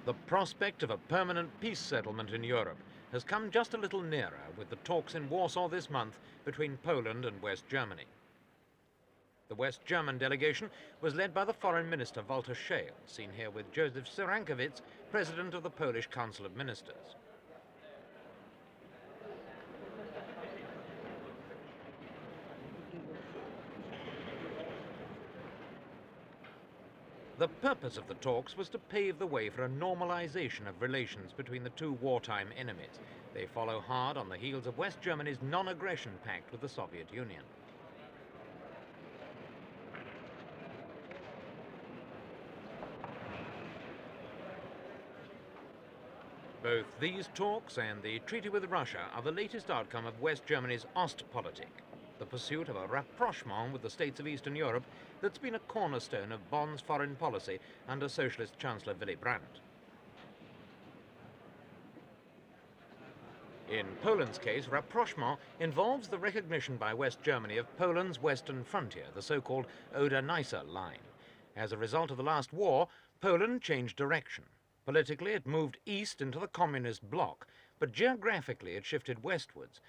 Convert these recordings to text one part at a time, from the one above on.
The prospect of a permanent peace settlement in Europe has come just a little nearer with the talks in Warsaw this month between Poland and West Germany. The West German delegation was led by the Foreign Minister Walter Scheel, seen here with Joseph Cyrankiewicz, President of the Polish Council of Ministers. The purpose of the talks was to pave the way for a normalization of relations between the two wartime enemies. They follow hard on the heels of West Germany's non-aggression pact with the Soviet Union. Both these talks and the treaty with Russia are the latest outcome of West Germany's Ostpolitik, the pursuit of a rapprochement with the states of Eastern Europe that's been a cornerstone of Bonn's foreign policy under Socialist Chancellor Willy Brandt. In Poland's case, rapprochement involves the recognition by West Germany of Poland's western frontier, the so-called Oder-Neisse line. As a result of the last war, Poland changed direction. Politically, it moved east into the communist bloc, but geographically it shifted westwards.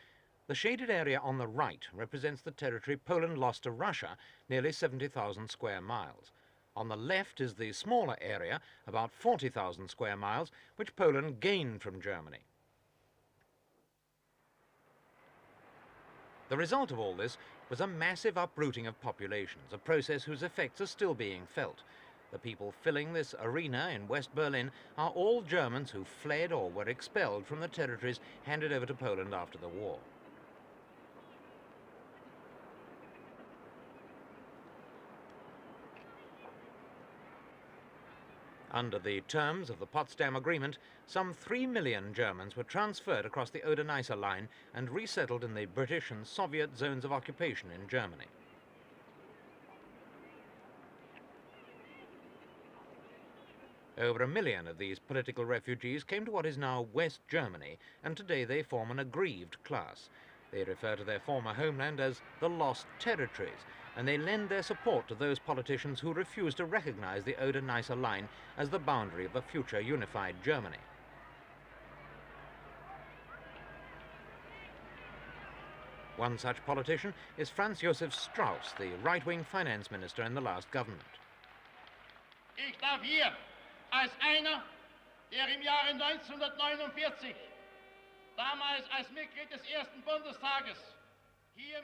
The shaded area on the right represents the territory Poland lost to Russia, nearly 70,000 square miles. On the left is the smaller area, about 40,000 square miles, which Poland gained from Germany. The result of all this was a massive uprooting of populations, a process whose effects are still being felt. The people filling this arena in West Berlin are all Germans who fled or were expelled from the territories handed over to Poland after the war. Under the terms of the Potsdam Agreement, some 3 million Germans were transferred across the Oder-Neisse line and resettled in the British and Soviet zones of occupation in Germany. Over 1 million of these political refugees came to what is now West Germany, and today they form an aggrieved class. They refer to their former homeland as the Lost Territories, and they lend their support to those politicians who refuse to recognize the Oder-Neisse line as the boundary of a future unified Germany. One such politician is Franz Josef Strauß, the right-wing finance minister in the last government. Ich darf hier als einer, der im Jahre 1949 damals als Mitglied des ersten Bundestages.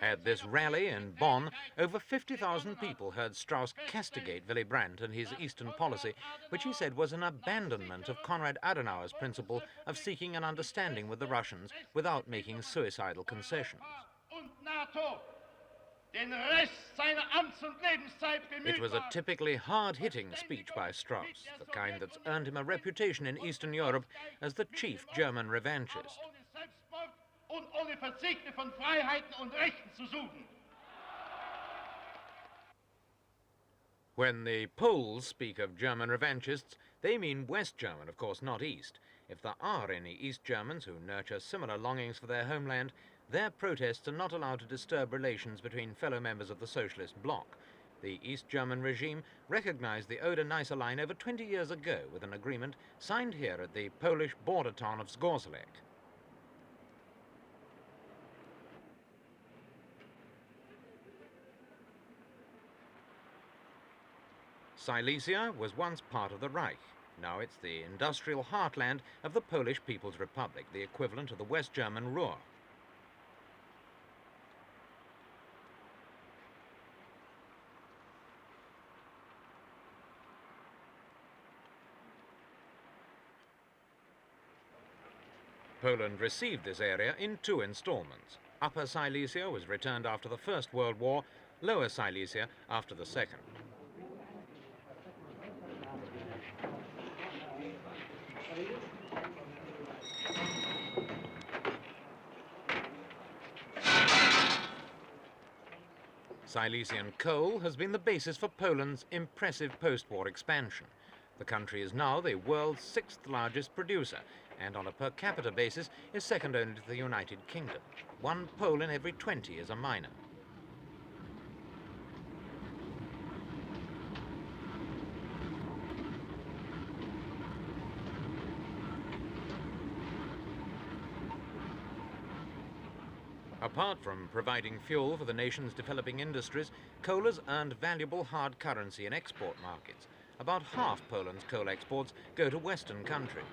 At this rally in Bonn, over 50,000 people heard Strauss castigate Willy Brandt and his Eastern policy, which he said was an abandonment of Konrad Adenauer's principle of seeking an understanding with the Russians without making suicidal concessions. It was a typically hard-hitting speech by Strauss, the kind that's earned him a reputation in Eastern Europe as the chief German revanchist. When the Poles speak of German revanchists, they mean West German, of course, not East. If there are any East Germans who nurture similar longings for their homeland, their protests are not allowed to disturb relations between fellow members of the socialist bloc. The East German regime recognized the Oder-Neisse line over 20 years ago with an agreement signed here at the Polish border town of Zgorzelec. Silesia was once part of the Reich. Now it's the industrial heartland of the Polish People's Republic, the equivalent of the West German Ruhr. Poland received this area in 2 installments. Upper Silesia was returned after the First World War, Lower Silesia after the Second. Silesian coal has been the basis for Poland's impressive post-war expansion. The country is now the world's 6th largest producer, and on a per capita basis is second only to the United Kingdom. 1 Pole in every 20 is a miner. Apart from providing fuel for the nation's developing industries, coal has earned valuable hard currency in export markets. About half Poland's coal exports go to Western countries.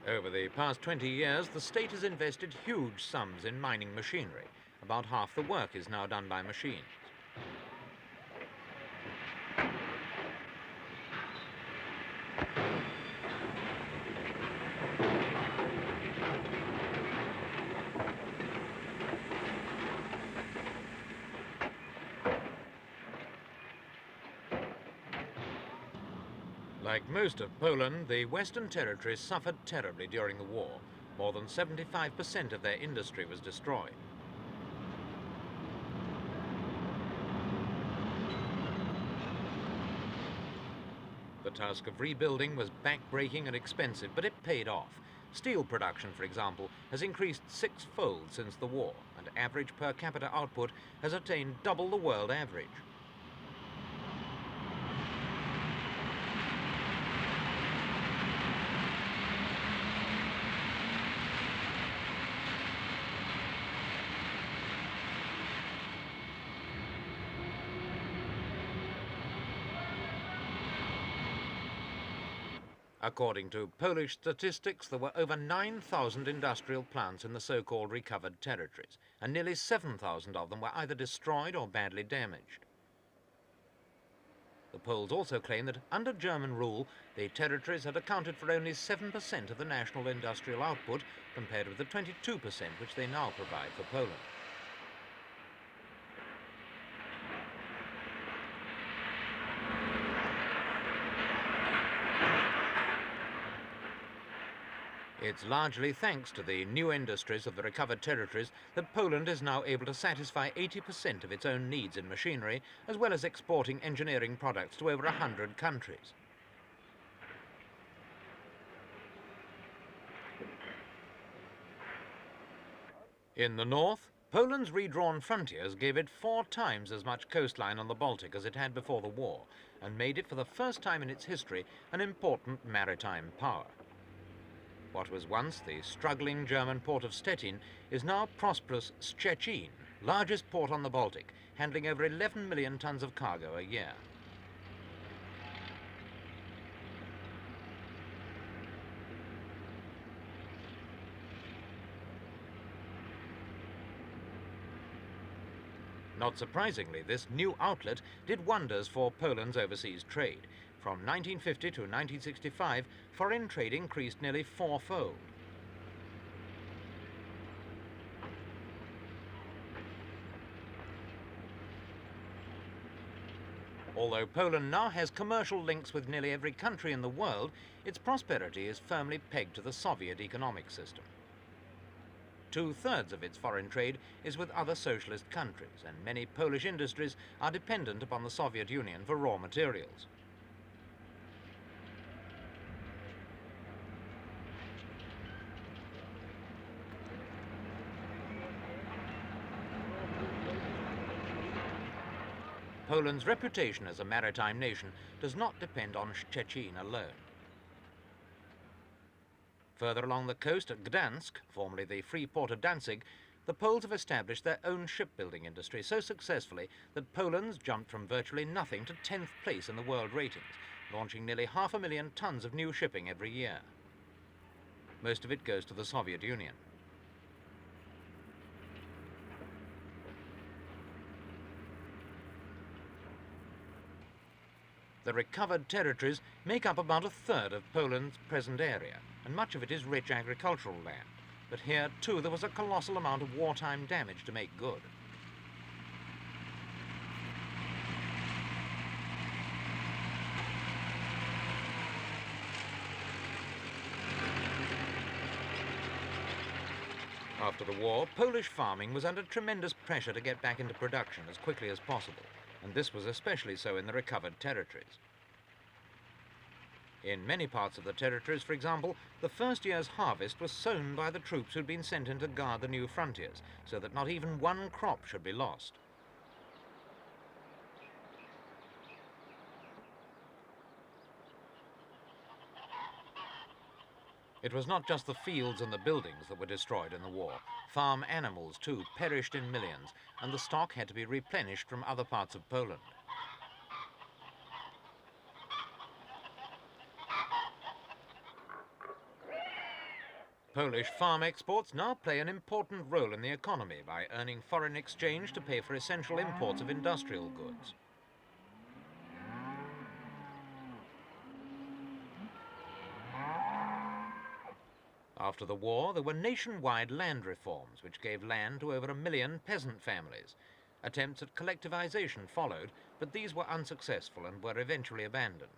Over the past 20 years, the state has invested huge sums in mining machinery. About half the work is now done by machines. Like most of Poland, the Western territories suffered terribly during the war. More than 75% of their industry was destroyed. The task of rebuilding was back-breaking and expensive, but it paid off. Steel production, for example, has increased six-fold since the war, and average per capita output has attained double the world average. According to Polish statistics, there were over 9,000 industrial plants in the so-called recovered territories, and nearly 7,000 of them were either destroyed or badly damaged. The Poles also claim that under German rule, the territories had accounted for only 7% of the national industrial output, compared with the 22% which they now provide for Poland. It's largely thanks to the new industries of the recovered territories that Poland is now able to satisfy 80% of its own needs in machinery, as well as exporting engineering products to over 100 countries. In the north, Poland's redrawn frontiers gave it 4 times as much coastline on the Baltic as it had before the war, and made it for the first time in its history an important maritime power. What was once the struggling German port of Stettin is now prosperous Szczecin, largest port on the Baltic, handling over 11 million tons of cargo a year. Not surprisingly, this new outlet did wonders for Poland's overseas trade. From 1950 to 1965, foreign trade increased nearly 4-fold. Although Poland now has commercial links with nearly every country in the world, its prosperity is firmly pegged to the Soviet economic system. 2/3 of its foreign trade is with other socialist countries, and many Polish industries are dependent upon the Soviet Union for raw materials. Poland's reputation as a maritime nation does not depend on Szczecin alone. Further along the coast at Gdansk, formerly the free port of Danzig, the Poles have established their own shipbuilding industry so successfully that Poland's jumped from virtually nothing to 10th place in the world ratings, launching nearly 500,000 tons of new shipping every year. Most of it goes to the Soviet Union. The recovered territories make up about 1/3 of Poland's present area, and much of it is rich agricultural land. But here, too, there was a colossal amount of wartime damage to make good. After the war, Polish farming was under tremendous pressure to get back into production as quickly as possible, and this was especially so in the recovered territories. In many parts of the territories, for example, the first year's harvest was sown by the troops who'd been sent in to guard the new frontiers, so that not even one crop should be lost. It was not just the fields and the buildings that were destroyed in the war. Farm animals, too, perished in millions, and the stock had to be replenished from other parts of Poland. Polish farm exports now play an important role in the economy by earning foreign exchange to pay for essential imports of industrial goods. After the war, there were nationwide land reforms which gave land to over 1 million peasant families. Attempts at collectivization followed, but these were unsuccessful and were eventually abandoned.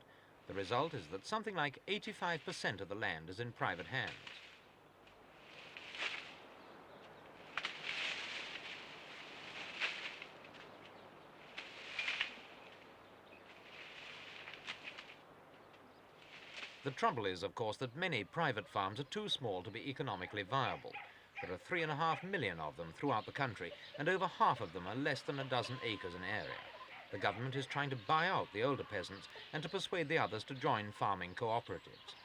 The result is that something like 85% of the land is in private hands. The trouble is, of course, that many private farms are too small to be economically viable. There are 3.5 million of them throughout the country, and over half of them are less than a dozen acres in area. The government is trying to buy out the older peasants and to persuade the others to join farming cooperatives.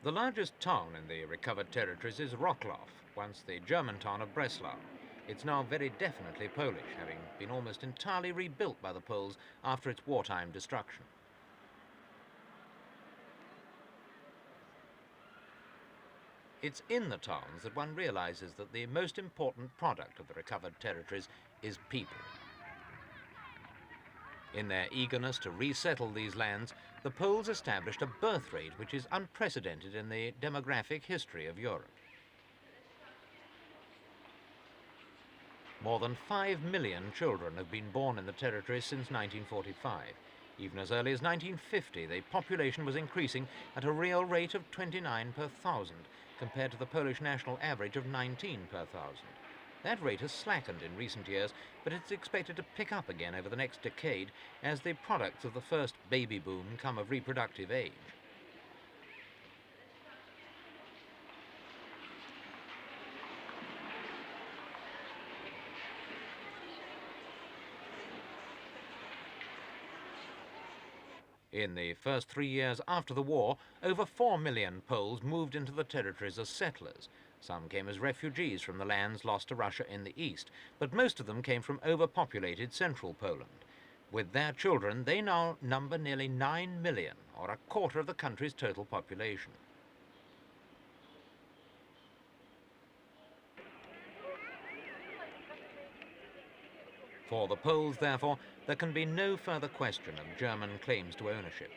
The largest town in the recovered territories is Wrocław, once the German town of Breslau. It's now very definitely Polish, having been almost entirely rebuilt by the Poles after its wartime destruction. It's in the towns that one realizes that the most important product of the recovered territories is people. In their eagerness to resettle these lands, the Poles established a birth rate which is unprecedented in the demographic history of Europe. More than 5 million children have been born in the territory since 1945. Even as early as 1950, the population was increasing at a real rate of 29 per thousand, compared to the Polish national average of 19 per thousand. That rate has slackened in recent years, but it's expected to pick up again over the next decade as the products of the first baby boom come of reproductive age. In the first 3 years after the war, over 4 million Poles moved into the territories as settlers. Some came as refugees from the lands lost to Russia in the east, but most of them came from overpopulated central Poland. With their children, they now number nearly 9 million, or a quarter of the country's total population. For the Poles, therefore, there can be no further question of German claims to ownership.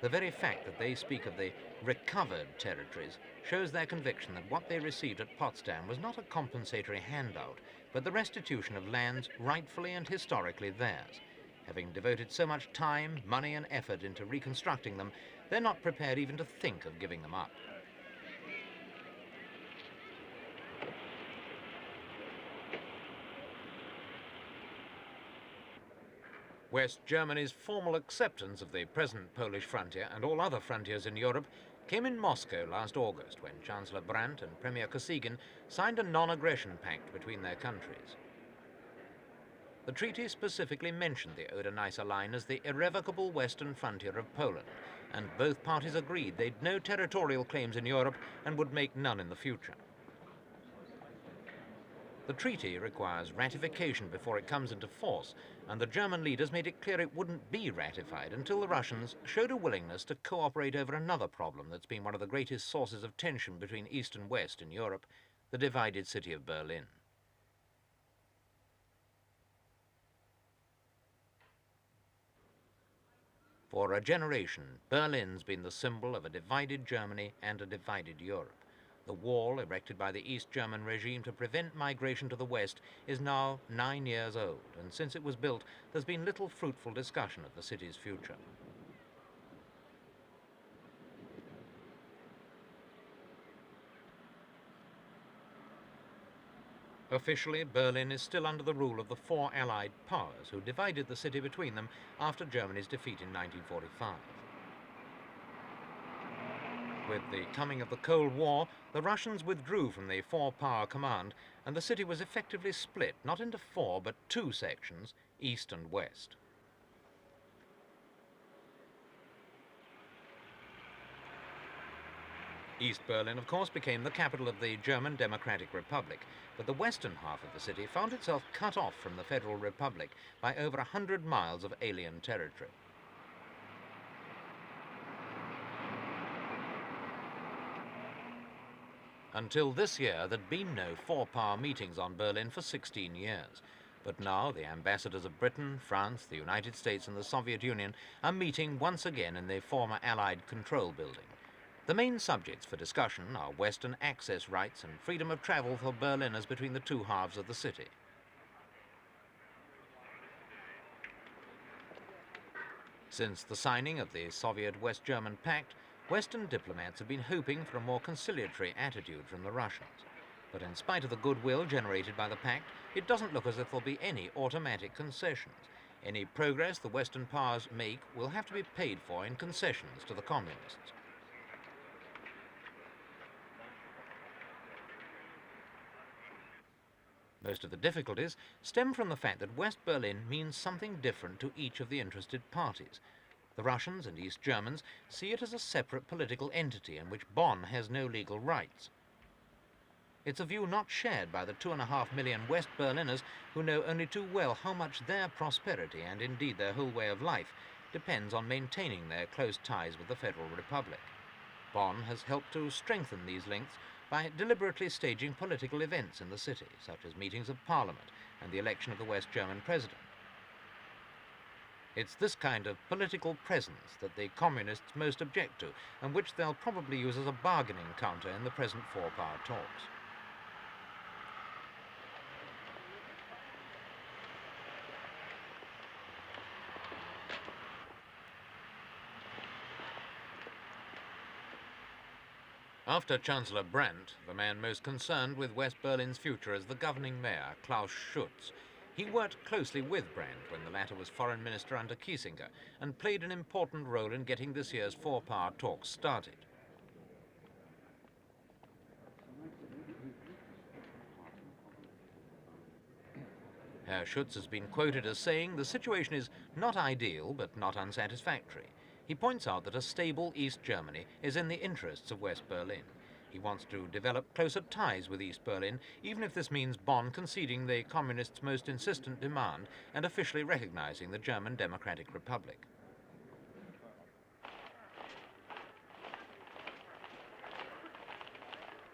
The very fact that they speak of the recovered territories shows their conviction that what they received at Potsdam was not a compensatory handout, but the restitution of lands rightfully and historically theirs. Having devoted so much time, money and effort into reconstructing them, they're not prepared even to think of giving them up. West Germany's formal acceptance of the present Polish frontier and all other frontiers in Europe came in Moscow last August when Chancellor Brandt and Premier Kosygin signed a non-aggression pact between their countries. The treaty specifically mentioned the Oder-Neisse line as the irrevocable western frontier of Poland, and both parties agreed they'd no territorial claims in Europe and would make none in the future. The treaty requires ratification before it comes into force, and the German leaders made it clear it wouldn't be ratified until the Russians showed a willingness to cooperate over another problem that's been one of the greatest sources of tension between East and West in Europe, the divided city of Berlin. For a generation, Berlin's been the symbol of a divided Germany and a divided Europe. The wall erected by the East German regime to prevent migration to the west is now 9 years old, and since it was built, there's been little fruitful discussion of the city's future. Officially, Berlin is still under the rule of the four Allied powers who divided the city between them after Germany's defeat in 1945. With the coming of the Cold War, the Russians withdrew from the four-power command, and the city was effectively split, not into four, but two sections, east and west. East Berlin, of course, became the capital of the German Democratic Republic, but the western half of the city found itself cut off from the Federal Republic by over 100 miles of alien territory. Until this year, there'd been no four-power meetings on Berlin for 16 years. But now the ambassadors of Britain, France, the United States and the Soviet Union are meeting once again in the former Allied Control Building. The main subjects for discussion are Western access rights and freedom of travel for Berliners between the two halves of the city. Since the signing of the Soviet-West German pact, Western diplomats have been hoping for a more conciliatory attitude from the Russians. But in spite of the goodwill generated by the pact, it doesn't look as if there'll be any automatic concessions. Any progress the Western powers make will have to be paid for in concessions to the communists. Most of the difficulties stem from the fact that West Berlin means something different to each of the interested parties. The Russians and East Germans see it as a separate political entity in which Bonn has no legal rights. It's a view not shared by the 2.5 million West Berliners who know only too well how much their prosperity, and indeed their whole way of life, depends on maintaining their close ties with the Federal Republic. Bonn has helped to strengthen these links by deliberately staging political events in the city, such as meetings of Parliament and the election of the West German president. It's this kind of political presence that the communists most object to, and which they'll probably use as a bargaining counter in the present four-power talks. After Chancellor Brandt, the man most concerned with West Berlin's future as the governing mayor, Klaus Schutz, he worked closely with Brandt when the latter was foreign minister under Kiesinger and played an important role in getting this year's four-power talks started. Herr Schutz has been quoted as saying the situation is not ideal but not unsatisfactory. He points out that a stable East Germany is in the interests of West Berlin. He wants to develop closer ties with East Berlin, even if this means Bonn conceding the communists' most insistent demand and officially recognizing the German Democratic Republic.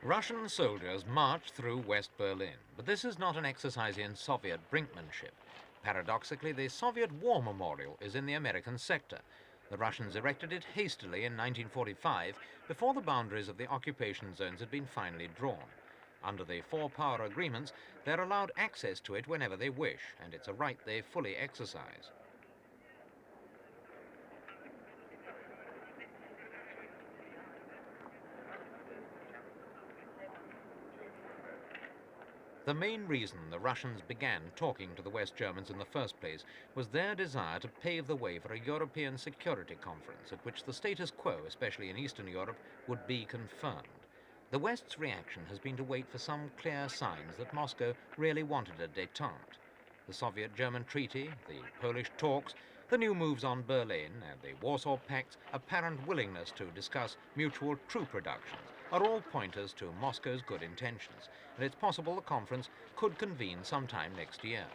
Russian soldiers marched through West Berlin, but this is not an exercise in Soviet brinkmanship. Paradoxically, the Soviet War Memorial is in the American sector. The Russians erected it hastily in 1945, before the boundaries of the occupation zones had been finally drawn. Under the four-power agreements, they're allowed access to it whenever they wish, and it's a right they fully exercise. The main reason the Russians began talking to the West Germans in the first place was their desire to pave the way for a European Security Conference at which the status quo, especially in Eastern Europe, would be confirmed. The West's reaction has been to wait for some clear signs that Moscow really wanted a détente. The Soviet-German treaty, the Polish talks, the new moves on Berlin, and the Warsaw Pact's apparent willingness to discuss mutual troop reductions are all pointers to Moscow's good intentions, and it's possible the conference could convene sometime next year.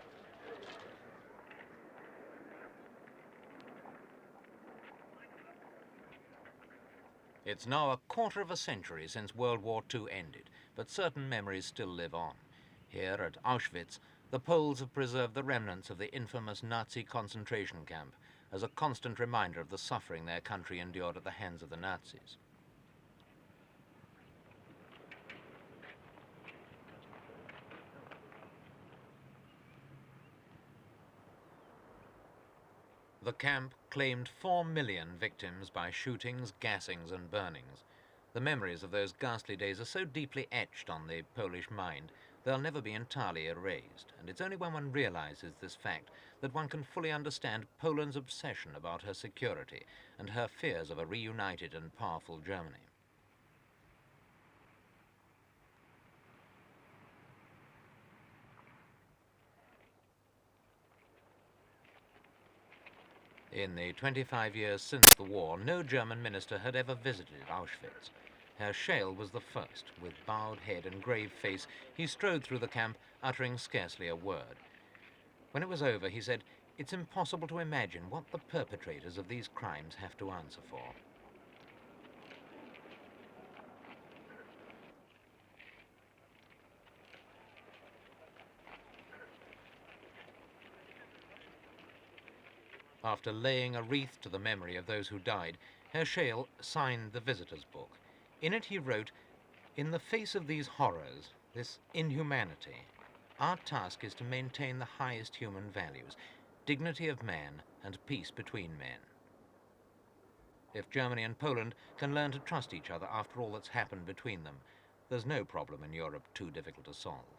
It's now a quarter of a century since World War II ended, but certain memories still live on. Here at Auschwitz, the Poles have preserved the remnants of the infamous Nazi concentration camp as a constant reminder of the suffering their country endured at the hands of the Nazis. The camp claimed 4 million victims by shootings, gassings and burnings. The memories of those ghastly days are so deeply etched on the Polish mind, they'll never be entirely erased, and it's only when one realizes this fact that one can fully understand Poland's obsession about her security and her fears of a reunited and powerful Germany. In the 25 years since the war, no German minister had ever visited Auschwitz. Herr Scheel was the first. With bowed head and grave face, he strode through the camp, uttering scarcely a word. When it was over, he said, "It's impossible to imagine what the perpetrators of these crimes have to answer for." After laying a wreath to the memory of those who died, Herr Scheel signed the visitor's book. In it he wrote, "In the face of these horrors, this inhumanity, our task is to maintain the highest human values, dignity of man and peace between men." If Germany and Poland can learn to trust each other after all that's happened between them, there's no problem in Europe too difficult to solve.